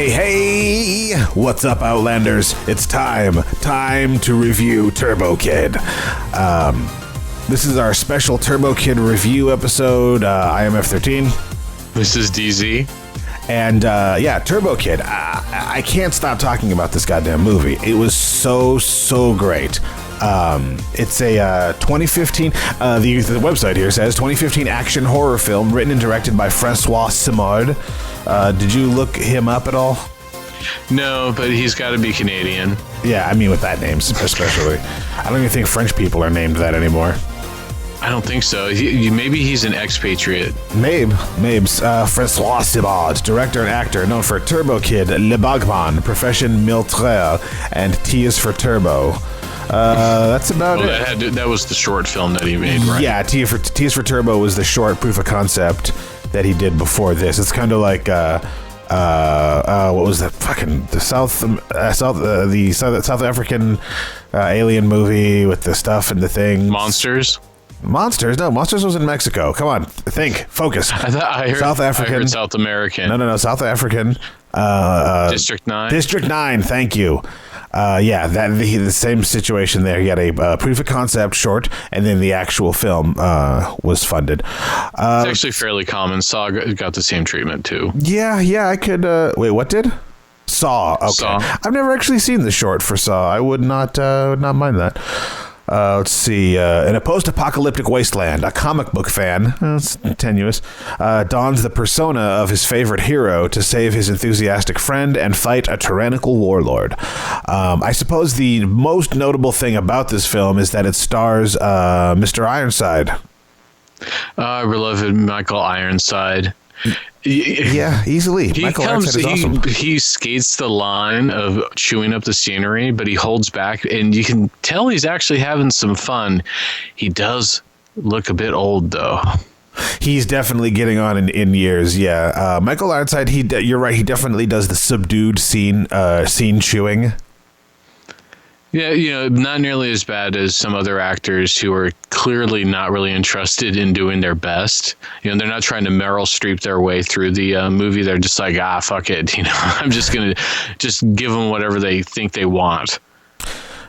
Hey, what's up, Outlanders? It's time to review Turbo Kid. This is our special Turbo Kid review episode, IMF13. This is DZ. And Turbo Kid, I can't stop talking about this goddamn movie. It was so great. It's a 2015, the website here says 2015 action horror film written and directed by Francois Simard. Did you look him up at all? No, but he's got to be Canadian. Yeah, I mean with that name especially. I don't even think French people are named that anymore. I don't think so. Maybe he's an expatriate. Mabes. Francois Simard, director and actor, known for Turbo Kid, Le Bagman, Profession Militaire, and T is for Turbo. That's about it. That was the short film that he made, right? Yeah, T is for Turbo was the short proof of concept that he did before this. It's kind of like what was that fucking the South African alien movie with the stuff and the things. Monsters. No, Monsters was in Mexico. Come on, focus. I heard South African. I heard South American. No, South African. District 9. District 9. Thank you. The same situation there. He had a proof of concept short, and then the actual film was funded. It's actually fairly common. Saw got the same treatment too. Yeah. I could. Wait, what did? Saw. Okay. Saw. I've never actually seen the short for Saw. I would not mind that. Let's see. In a post-apocalyptic wasteland, a comic book fan, it's tenuous, dons the persona of his favorite hero to save his enthusiastic friend and fight a tyrannical warlord. I suppose the most notable thing about this film is that it stars Mr. Ironside. Our beloved Michael Ironside. Yeah, easily. He skates the line of chewing up the scenery, but he holds back, and you can tell he's actually having some fun. He does look a bit old, though. He's definitely getting on in years, yeah. Michael Ironside, you're right, he definitely does the subdued scene chewing. Yeah, not nearly as bad as some other actors who are clearly not really interested in doing their best. They're not trying to Meryl Streep their way through the movie. They're just like, fuck it. I'm just going to give them whatever they think they want.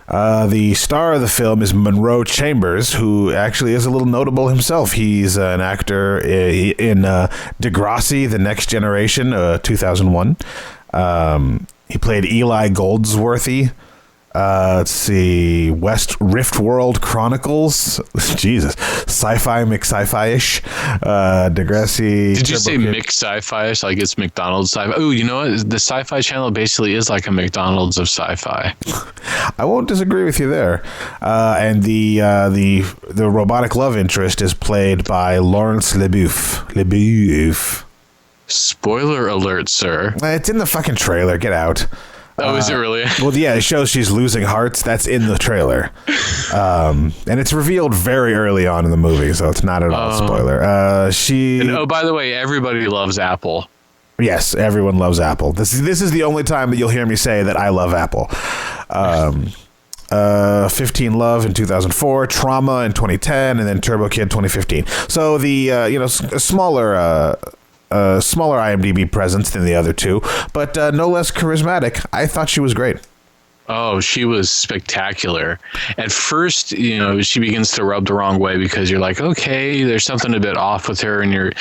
The star of the film is Monroe Chambers, who actually is a little notable himself. He's an actor in Degrassi, The Next Generation, 2001. He played Eli Goldsworthy. Let's see, West Rift World Chronicles. Jesus, sci-fi McSci-fi-ish. Degrassi. Did you say McSci-fi-ish? Like it's McDonald's sci-fi? Oh, you know what? The Sci-Fi Channel basically is like a McDonald's of sci-fi. I won't disagree with you there. And the robotic love interest is played by Laurence LeBoeuf. Spoiler alert, sir. It's in the fucking trailer. Get out. Oh, is it really? Well, yeah, it shows she's losing hearts. That's in the trailer. And it's revealed very early on in the movie, so it's not at all a spoiler. And, by the way, everybody loves Apple. Yes, everyone loves Apple. This is the only time that you'll hear me say that I love Apple. 15 Love in 2004, Trauma in 2010, and then Turbo Kid 2015. So the smaller IMDb presence than the other two, but no less charismatic. I thought she was great. Oh, she was spectacular. At first, she begins to rub the wrong way because you're like, okay, there's something a bit off with her, and you're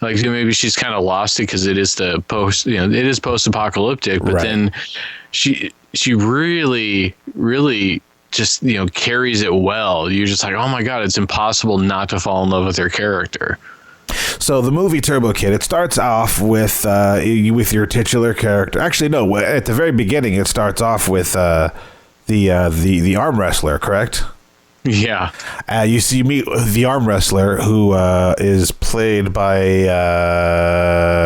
like, maybe she's kind of lost it because it is it is post-apocalyptic, but then she really, really just carries it well. You're just like, oh my god, it's impossible not to fall in love with her character. So the movie Turbo Kid, it starts off with your titular character. Actually, no. At the very beginning, it starts off with the arm wrestler. Correct? Yeah. You meet the arm wrestler who is played by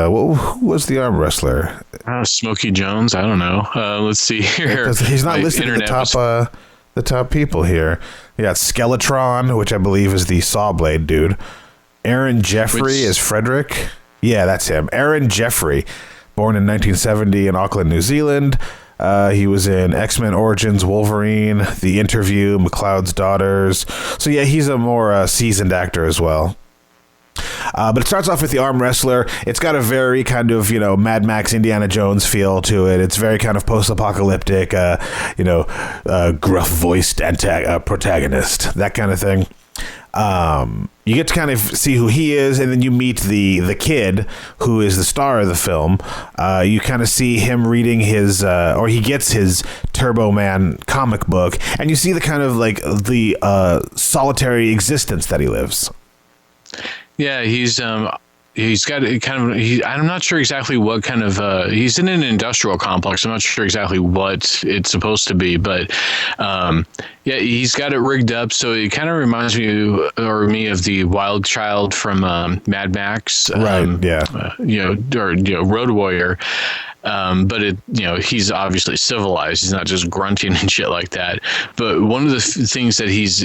who was the arm wrestler? Smokey Jones. I don't know. Let's see here. He's not listed in the top people here. You got Skeletron, which I believe is the saw blade dude. Aaron Jeffrey is Frederick. Yeah, that's him. Aaron Jeffrey, born in 1970 in Auckland, New Zealand. He was in X-Men Origins, Wolverine, The Interview, McCloud's Daughters. So yeah, he's a more seasoned actor as well. But it starts off with the arm wrestler. It's got a very kind of, Mad Max, Indiana Jones feel to it. It's very kind of post-apocalyptic, gruff-voiced protagonist, that kind of thing. You get to kind of see who he is, and then you meet the kid who is the star of the film. You kind of see him reading his, or he gets his Turbo Man comic book, and you see the kind of like the solitary existence that he lives. Yeah, he's got kind of. I'm not sure exactly what kind of. He's in an industrial complex. I'm not sure exactly what it's supposed to be, but yeah, he's got it rigged up. So it kind of reminds me of the Wild Child from Mad Max, right? Yeah, Road Warrior. But he's obviously civilized. He's not just grunting and shit like that. But one of the things that he's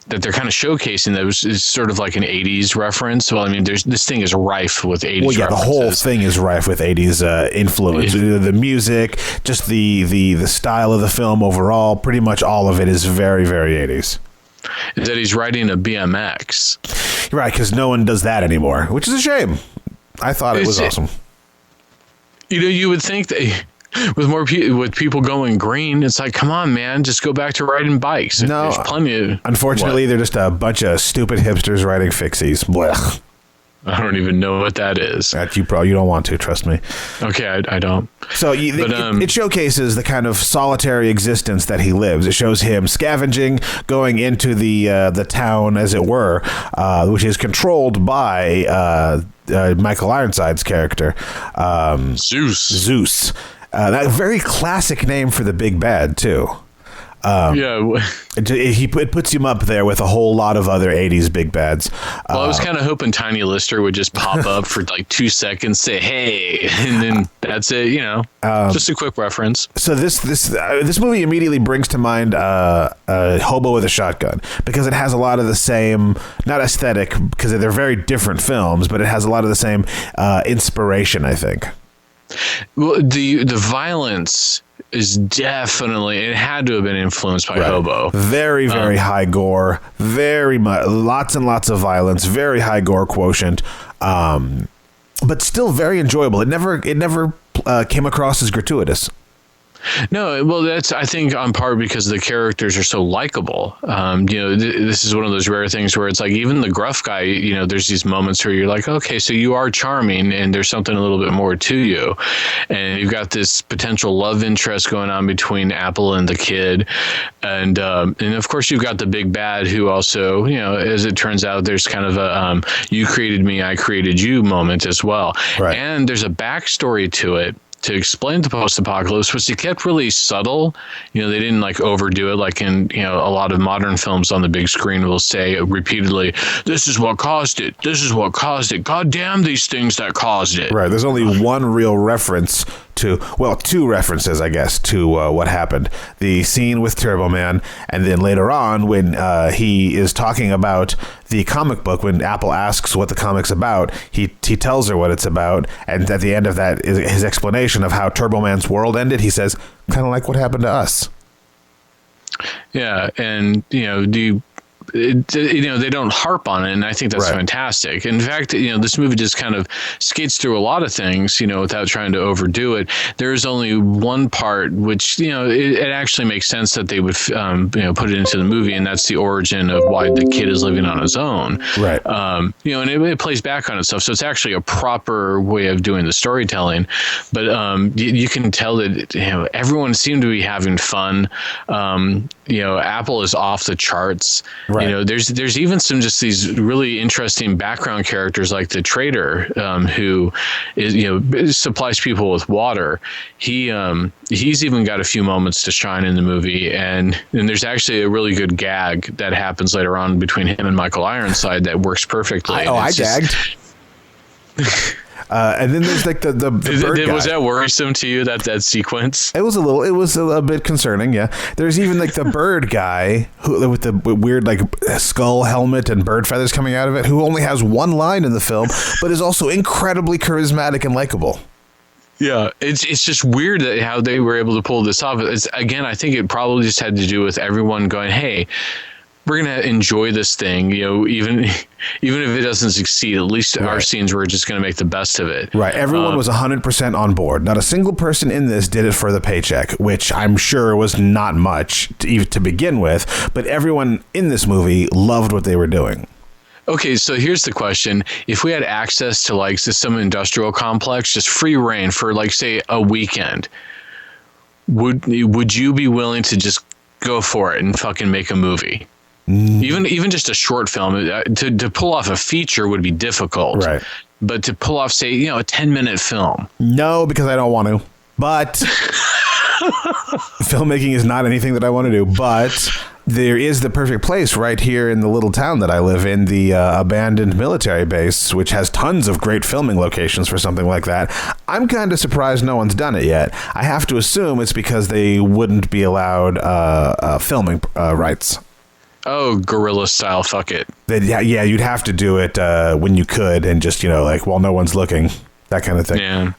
that they're kind of showcasing that is sort of like an 80s reference. Well, I mean, this thing is rife with 80s references. The whole thing is rife with 80s influence. The music, just the style of the film overall, pretty much all of it is very, very 80s. Is that he's riding a BMX. Right, because no one does that anymore, which is a shame. I thought it was awesome. You would think that with people going green, it's like, come on, man, just go back to riding bikes. No, there's plenty of. Unfortunately, they're just a bunch of stupid hipsters riding fixies. Blech. I don't even know what that is. That you don't want to, trust me. Okay, I don't. So it showcases the kind of solitary existence that he lives. It shows him scavenging, going into the town, as it were, which is controlled by Michael Ironside's character, Zeus. That very classic name for the big bad too. It puts him up there with a whole lot of other 80s big bads. Well, I was kind of hoping Tiny Lister would just pop up for like 2 seconds, say hey, and then that's it. Just a quick reference. So this movie immediately brings to mind Hobo with a Shotgun, because it has a lot of the same, not aesthetic, because they're very different films, but it has a lot of the same inspiration, I think. Well, the violence is definitely, it had to have been influenced by Hobo. Very, very high gore, very much, lots and lots of violence, very high gore quotient, but still very enjoyable. It never came across as gratuitous. No, well, that's, I think, on part because the characters are so likable. This is one of those rare things where it's like, even the gruff guy, there's these moments where you're like, okay, so you are charming and there's something a little bit more to you. And you've got this potential love interest going on between Apple and the kid. And of course, you've got the big bad who also, as it turns out, there's kind of a you created me, I created you moment as well. Right. And there's a backstory to it to explain the post-apocalypse, which they kept really subtle. They didn't like overdo it like in a lot of modern films on the big screen will say repeatedly, this is what caused it, this is what caused it, god damn these things that caused it. Right, there's only one real reference to, well, two references, I guess, to what happened. The scene with Turbo Man, and then later on when he is talking about the comic book, when Apple asks what the comic's about, he tells her what it's about, and at the end of that is his explanation of how Turbo Man's world ended. He says, kind of like what happened to us. Yeah, and they don't harp on it, and I think that's fantastic. In fact, this movie just kind of skates through a lot of things, without trying to overdo it. There is only one part which, it actually makes sense that they would, put it into the movie, and that's the origin of why the kid is living on his own. Right. And it plays back on itself, so it's actually a proper way of doing the storytelling. But you can tell that everyone seemed to be having fun. Apple is off the charts. Right. There's even some just these really interesting background characters like the trader who is supplies people with water. He's even got a few moments to shine in the movie, and there's actually a really good gag that happens later on between him and Michael Ironside that works perfectly. I gagged. And then there's like the bird guy. Was that worrisome to you, that sequence? It was a bit concerning, yeah. There's even like the bird guy who with the weird like skull helmet and bird feathers coming out of it, who only has one line in the film, but is also incredibly charismatic and likable. Yeah, it's just weird that how they were able to pull this off. Again, I think it probably just had to do with everyone going, hey, we're gonna enjoy this thing, even if it doesn't succeed, at least our scenes, we're just gonna make the best of it. Right. Everyone was 100% on board. Not a single person in this did it for the paycheck, which I'm sure was not much to begin with, but everyone in this movie loved what they were doing. Okay, so here's the question. If we had access to like some industrial complex, just free reign for like, say, a weekend, would you be willing to just go for it and fucking make a movie? Even just a short film. To pull off a feature would be difficult. Right. But to pull off, say, a 10-minute film. No, because I don't want to. But filmmaking is not anything that I want to do. But there is the perfect place right here in the little town that I live in, the abandoned military base, which has tons of great filming locations for something like that. I'm kind of surprised no one's done it yet. I have to assume it's because they wouldn't be allowed filming rights. Oh, guerrilla style, fuck it. Yeah, you'd have to do it when you could, and just, while no one's looking, that kind of thing. Yeah.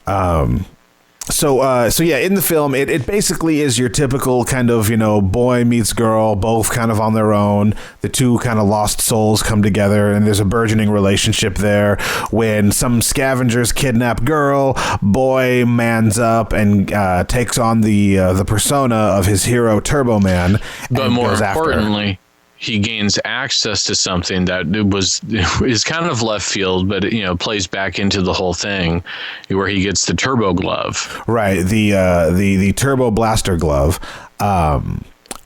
So yeah, in the film, it basically is your typical kind of, boy meets girl, both kind of on their own. The two kind of lost souls come together, and there's a burgeoning relationship there. When some scavengers kidnap girl, boy mans up and takes on the persona of his hero Turbo Man. But more importantly, he gains access to something that is kind of left field, but plays back into the whole thing, where he gets the turbo glove. Right, the turbo blaster glove,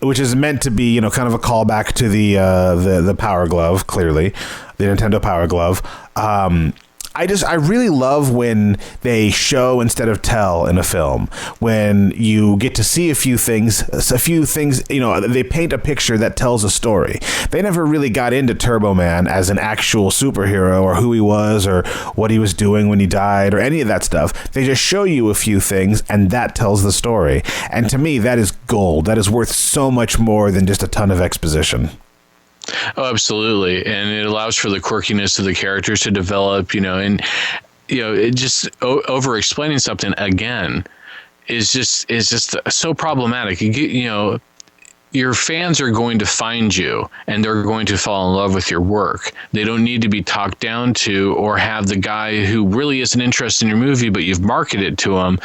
which is meant to be kind of a callback to the Power Glove. Clearly, the Nintendo Power Glove. I really love when they show instead of tell in a film, when you get to see a few things, they paint a picture that tells a story. They never really got into Turbo Man as an actual superhero, or who he was, or what he was doing when he died, or any of that stuff. They just show you a few things, and that tells the story. And to me, that is gold. That is worth so much more than just a ton of exposition. Oh, absolutely. And it allows for the quirkiness of the characters to develop, and, it just over explaining something again is just so problematic. Your fans are going to find you, and they're going to fall in love with your work. They don't need to be talked down to, or have the guy who really isn't interested in your movie, but you've marketed to him,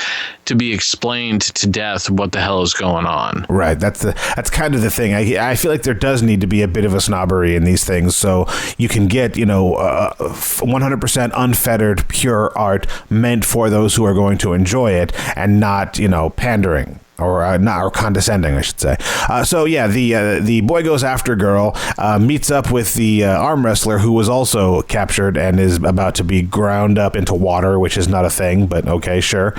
to be explained to death what the hell is going on. Right. That's kind of the thing. I feel like there does need to be a bit of a snobbery in these things, so you can get 100% unfettered, pure art meant for those who are going to enjoy it, and not pandering. Or condescending, I should say. So yeah, the boy goes after girl, meets up with the arm wrestler who was also captured and is about to be ground up into water, which is not a thing, but okay, sure.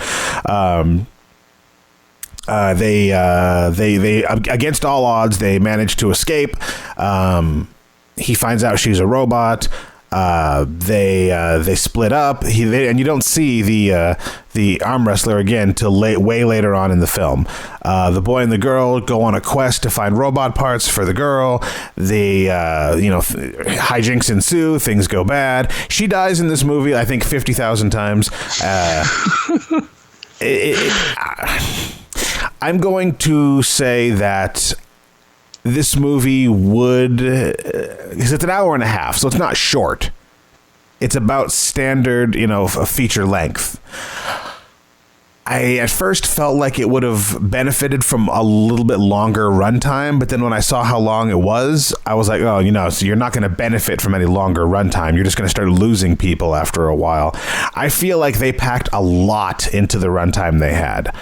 They against all odds, they manage to escape. He finds out she's a robot. They split up. And you don't see the arm wrestler again till way later on in the film. The boy and the girl go on a quest to find robot parts for the girl. Hijinks ensue. Things go bad. She dies in this movie, I think, 50,000 times. I'm going to say that this movie because it's an hour and a half, so it's not short. It's about standard, feature length. I at first felt like it would have benefited from a little bit longer runtime, but then when I saw how long it was, I was like, so you're not going to benefit from any longer runtime. You're just going to start losing people after a while. I feel like they packed a lot into the runtime they had.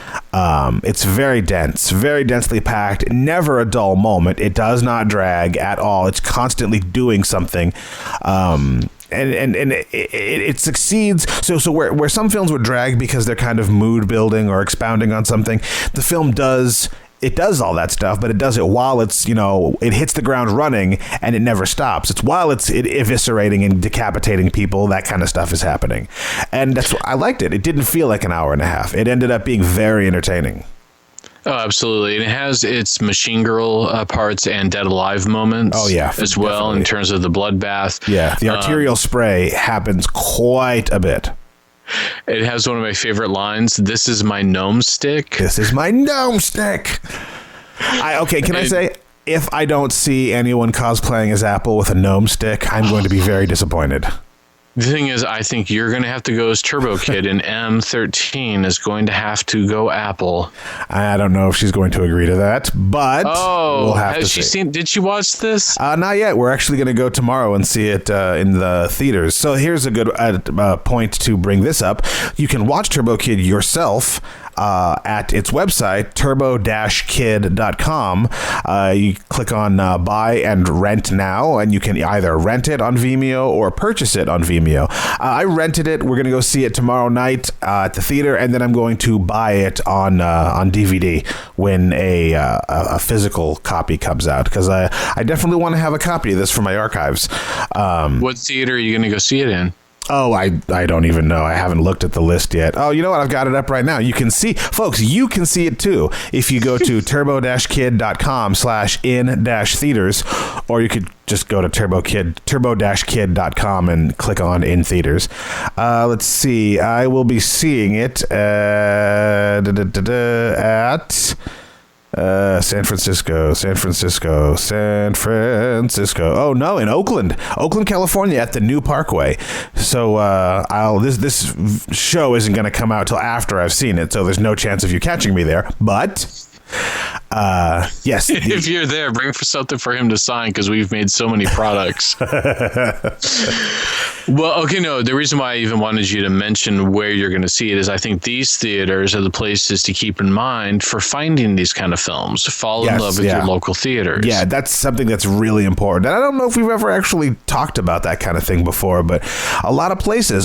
It's very dense, very densely packed, never a dull moment. It does not drag at all. It's constantly doing something. And it succeeds. So where some films would drag because they're kind of mood building or expounding on something, the film does all that stuff, but it does it while it's, it hits the ground running, and it never stops. It's while it's eviscerating and decapitating people, that kind of stuff is happening. And that's what I liked it. It didn't feel like an hour and a half. It ended up being very entertaining. Oh, absolutely. And it has its Machine Girl parts and Dead Alive moments as well, definitely. In terms of the bloodbath. Yeah, the arterial spray happens quite a bit. It has one of my favorite lines. This is my gnome stick. This is my gnome stick. I say, if I don't see anyone cosplaying as Apple with a gnome stick, I'm going to be very disappointed. The thing is, I think you're going to have to go as Turbo Kid, and M13 is going to have to go Apple. I don't know if she's going to agree to that, but we'll have to see. Did she watch this? Not yet. We're actually going to go tomorrow and see it in the theaters. So here's a good point to bring this up. You can watch Turbo Kid yourself at its website, turbo-kid.com. You click on buy and rent now, and you can either rent it on Vimeo or purchase it on Vimeo. I rented it. We're going to go see it tomorrow night at the theater, and then I'm going to buy it on DVD when a physical copy comes out, because I definitely want to have a copy of this for my archives. What theater are you going to go see it in? Oh, I don't even know. I haven't looked at the list yet. Oh, you know what? I've got it up right now. You can see, folks, you can see it too if you go to turbo-kid.com/in-theaters, or you could just go to turbo-kid.com and click on in theaters. Let's see. I will be seeing it at San Francisco. Oh no, in Oakland, California, at the New Parkway. So this show isn't going to come out till after I've seen it, so there's no chance of you catching me there. But yes, if you're there, bring something for him to sign, because we've made so many products. Well, okay, no, the reason why I even wanted you to mention where you're going to see it is I think these theaters are the places to keep in mind for finding these kind of films. Fall in love with your local theaters. Yeah, that's something that's really important. And I don't know if we've ever actually talked about that kind of thing before, but a lot of places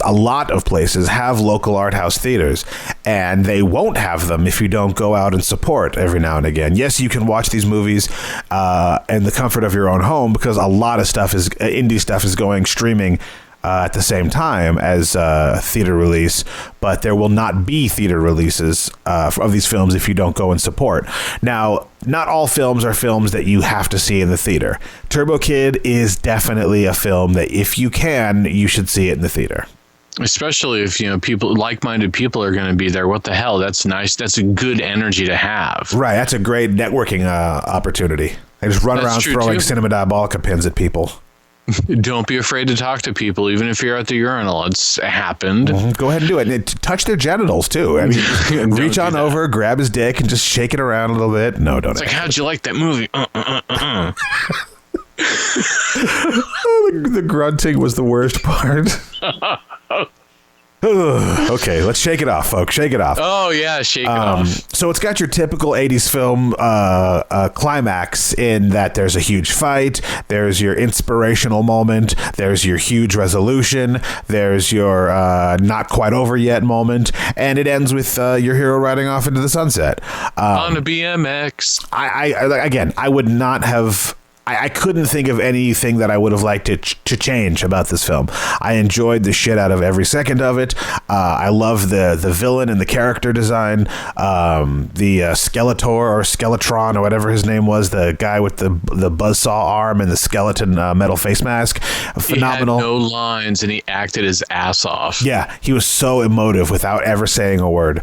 have local art house theaters, and they won't have them if you don't go out and support every now and again. Yes, you can watch these movies in the comfort of your own home, because a lot of indie stuff is going streaming at the same time as theater release, but there will not be theater releases of these films if you don't go and support. Now, not all films are films that you have to see in the theater. Turbo Kid is definitely a film that, if you can, you should see it in the theater. Especially if, like-minded people are going to be there. What the hell? That's nice. That's a good energy to have. Right. That's a great networking opportunity. I just run around throwing Cinema Diabolica pins at people. Don't be afraid to talk to people, even if you're at the urinal. It's happened. Mm-hmm. Go ahead and do it. And touch their genitals, too. I mean, reach on over, grab his dick, and just shake it around a little bit. No, don't. It's like, how'd you like that movie? The grunting was the worst part. Okay, let's shake it off, folks. Shake it off. Oh, yeah, shake it off. So it's got your typical 80s film climax, in that there's a huge fight, there's your inspirational moment, there's your huge resolution, there's your not quite over yet moment, and it ends with your hero riding off into the sunset. On a BMX. I would not have... I couldn't think of anything that I would have liked to change about this film. I enjoyed the shit out of every second of it. I love the villain and the character design. The Skeletor or Skeletron or whatever his name was, the guy with the buzzsaw arm and the skeleton metal face mask. Phenomenal. He had no lines, and he acted his ass off. Yeah, he was so emotive without ever saying a word.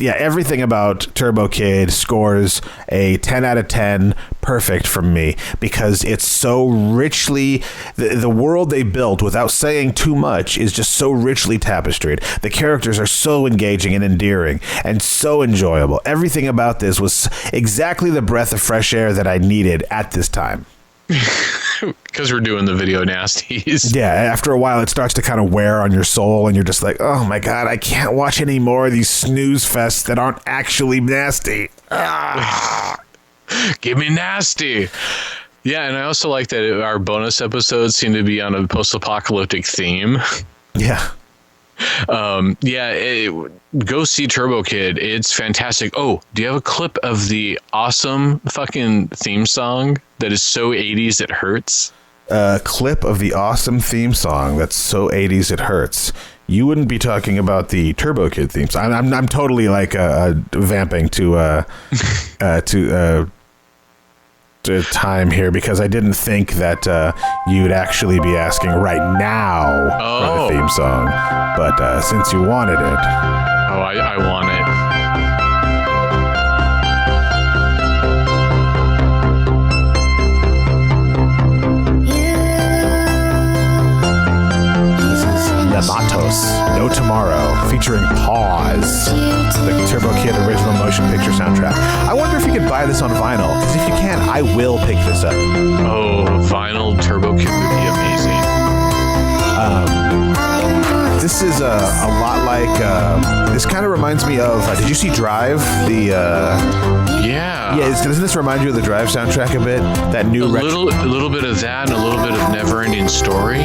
Everything about Turbo Kid scores a 10 out of 10, perfect from me, because it's so richly, the world they built, without saying too much, is just so richly tapestried. The characters are so engaging and endearing and so enjoyable. Everything about this was exactly the breath of fresh air that I needed at this time. Because we're doing the video nasties. Yeah, after a while it starts to kind of wear on your soul, and you're just like, oh my god, I can't watch any more of these snooze fests that aren't actually nasty. Give me nasty. Yeah, and I also like that our bonus episodes seem to be on a post-apocalyptic theme. Yeah. Go see Turbo Kid. It's fantastic. Oh, do you have a clip of the awesome fucking theme song that is so 80s it hurts? Clip of the awesome theme song that's so 80s it hurts. You wouldn't be talking about the Turbo Kid theme song. I'm totally like vamping to time here, because I didn't think that you'd actually be asking right now for the theme song, but since you wanted it, I want it. featuring Pause, the Turbo Kid original motion picture soundtrack. I wonder if you could buy this on vinyl, because if you can, I will pick this up. Oh, vinyl Turbo Kid would be amazing. This is a lot like, this kind of reminds me of, did you see Drive? Yeah. Doesn't this remind you of the Drive soundtrack a bit? That new a little bit of that, and a little bit of Never Ending Story.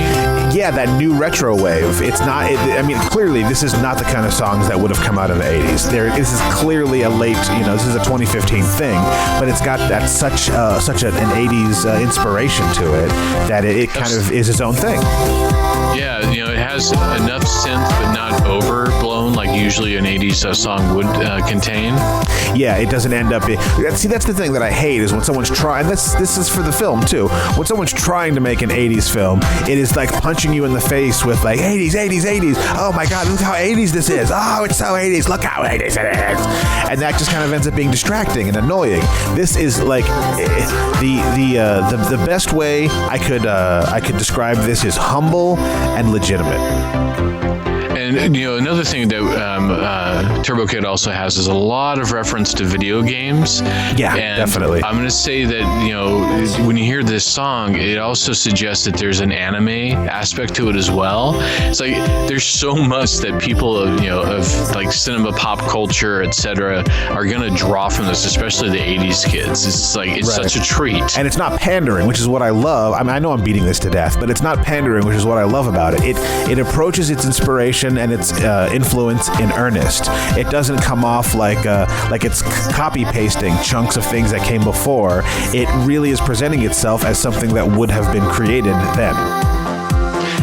Yeah, that new retro wave. It's not. I mean, clearly, this is not the kind of songs that would have come out in the '80s. This is clearly a late. This is a 2015 thing, but it's got that such an '80s inspiration to it that it kind of is its own thing. Yeah, it has enough synth, but not overblown like usually an '80s song would contain. Yeah, it doesn't end up. See, that's the thing that I hate is when someone's trying. This is for the film too. When someone's trying to make an '80s film, it is like punching you in the face with like '80s, '80s, '80s. Oh my God, look how '80s this is. Oh, it's so '80s. Look how '80s it is. And that just kind of ends up being distracting and annoying. This is like the best way I could describe this is humble and legitimate. And another thing that Turbo Kid also has is a lot of reference to video games. Yeah, and definitely. I'm going to say that when you hear this song, it also suggests that there's an anime aspect to it as well. It's like there's so much that people of like cinema, pop culture, etc., are going to draw from this, especially the '80s kids. It's like it's Right. such a treat. And it's not pandering, which is what I love. I mean, I know I'm beating this to death, but it's not pandering, which is what I love about it. It approaches its inspiration and its influence in earnest. It doesn't come off like it's copy pasting chunks of things that came before. It really is presenting itself as something that would have been created then.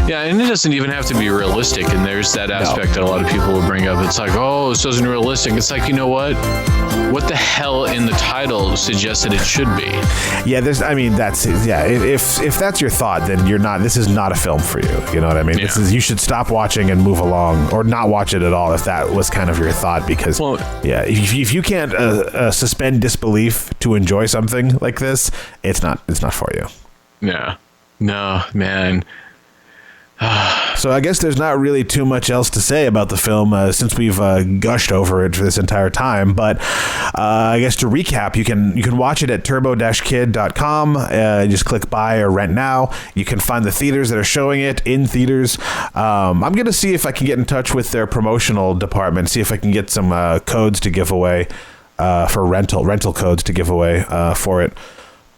Yeah, and it doesn't even have to be realistic. And there's that aspect that a lot of people will bring up. It's like, oh, this isn't realistic. It's like, you know what? What the hell in the title suggests that it should be? Yeah, if that's your thought, then you're not. This is not a film for you. You know what I mean? Yeah. You should stop watching and move along, or not watch it at all if that was kind of your thought. Because if you can't suspend disbelief to enjoy something like this, it's not for you. Yeah. No, man. So I guess there's not really too much else to say about the film since we've gushed over it for this entire time. But I guess to recap, you can watch it at turbo-kid.com. Just click buy or rent now. You can find the theaters that are showing it in theaters. I'm going to see if I can get in touch with their promotional department, see if I can get some codes to give away for rental codes to give away for it.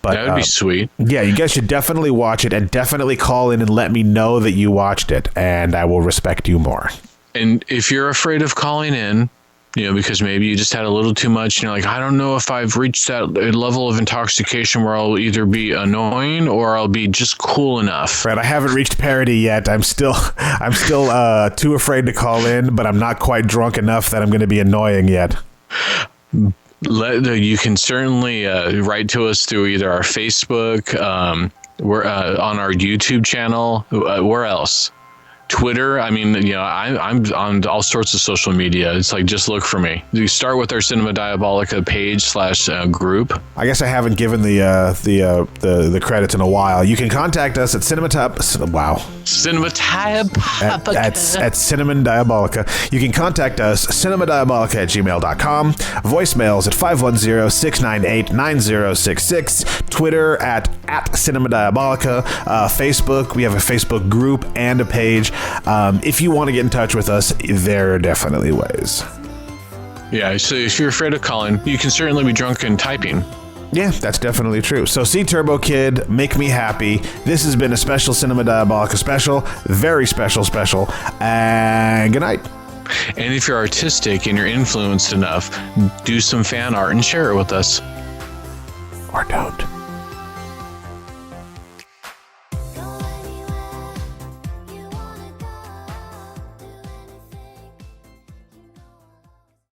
But, that would be sweet. Yeah, you guys should definitely watch it and definitely call in and let me know that you watched it, and I will respect you more. And if you're afraid of calling in, because maybe you just had a little too much, and you're like, I don't know if I've reached that level of intoxication where I'll either be annoying or I'll be just cool enough. Right, I haven't reached parity yet. I'm still too afraid to call in, but I'm not quite drunk enough that I'm going to be annoying yet. You can certainly write to us through either our Facebook, we're on our YouTube channel. Where else? Twitter. I mean, I'm on all sorts of social media. It's like, just look for me. You start with our Cinema Diabolica page / group. I guess I haven't given the credits in a while. You can contact us at Cinema at Cinnamon Diabolica. You can contact us cinemadiabolica@gmail.com. Voicemails at 510-698-9066. Twitter at Cinema Diabolica. Facebook, we have a Facebook group and a page. If you want to get in touch with us, there are definitely ways. Yeah, so if you're afraid of calling, you can certainly be drunk and typing. Yeah, that's definitely true. So see Turbo Kid, make me happy. This has been a special Cinema Diabolica special. Very special, and good night. And if you're artistic and you're influenced enough, do some fan art and share it with us. Or don't.